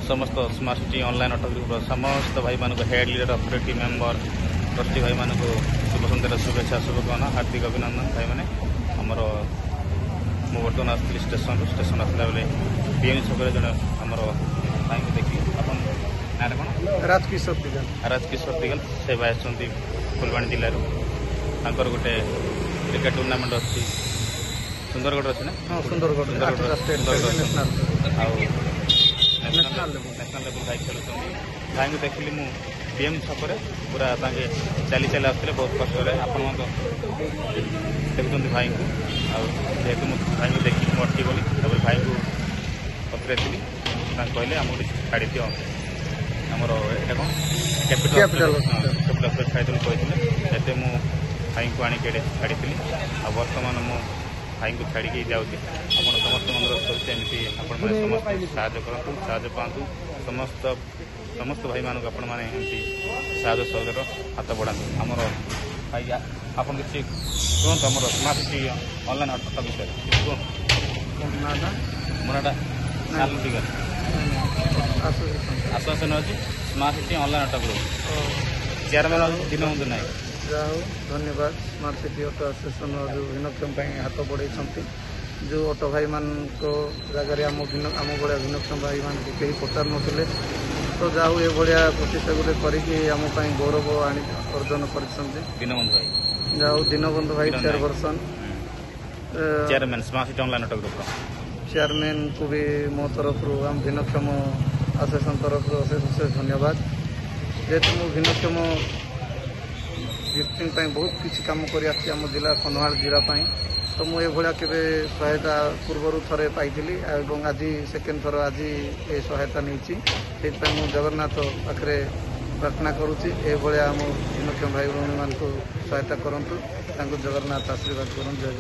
समस्त smart city online auto group समस्त भाई मान head leader operative member trustee भाई मान शुभ सन्ध्यार शुभेच्छा शुभकामना हार्दिक अभिनंदन भाई मैंने आमर मु बर्तमान आसती स्टेशन आसला बेले बीएम छक जड़े आमर भाई को देखी आप ना कौन राजकिशोर दिगल से भाई आसती फुलवाणी जिलूर तांकर गोटे क्रिकेट टूर्नामेंट अच्छी सुंदरगढ़ अच्छी ना सुंदरगढ़ नेशनल लेवल भाई खेलुं भाई को देखिली मु बीएम छक पूरा चली चली आसते बहुत कष्ट आपण देखुं भाई को जेहेतु भाई को देखिए मुझे अटकी गली भाई को पचराई कहले आमको छाड़ी दियो आमर एटा कौन कैपिटल छाड़ी कहते मु भाई को आणिक छाड़ी आ बर्तमान मु भाई को छाड़ी जाऊँगी आप समस्त अनुरोध करमती आपण समस्त साहय करूँ साहय पातु समस्त समस्त भाई मानक आपण मैंने साहय सहयोग हाथ बढ़ाते आमर भाई आप किसी कहतु आम स्मार्ट सिटी ऑनलाइन ऑटो विषय मोनाटा आसोसिएशन अच्छी smart city online auto group chairman Dinbandhu Nayak धन्यवाद स्मार्ट सिटी ऑटो एसोसिएशन जो भिन्नक्षम हाथ बढ़े जो ऑटो भाई मान जगह आम भाया भिन्नक्षम भाई मान कहीं पचार नथिले तो जाऊ ये भाया प्रतिष्ठा गोटे करम गौरव अर्जन कर दीनबंधु भाई chairperson chairman smart city online auto group chairman को भी मो तरफ आम भिन्नक्षम एसोसिएशन तरफ अशेष धन्यवाद जेहेतु मु भिन्नक्षम व्यक्ति बहुत किसी कम कर जिला कंधमाल जिलापाई तो मुझे के सहायता पूर्वर थे पाई आज सेकेंड थर आज ये सहायता नहीं जगन्नाथ पाखे प्रार्थना करुच्ची आम भिन्नक्षम भाई भौणी मान सहायता करूँ जगन्नाथ आशीर्वाद करूँ जय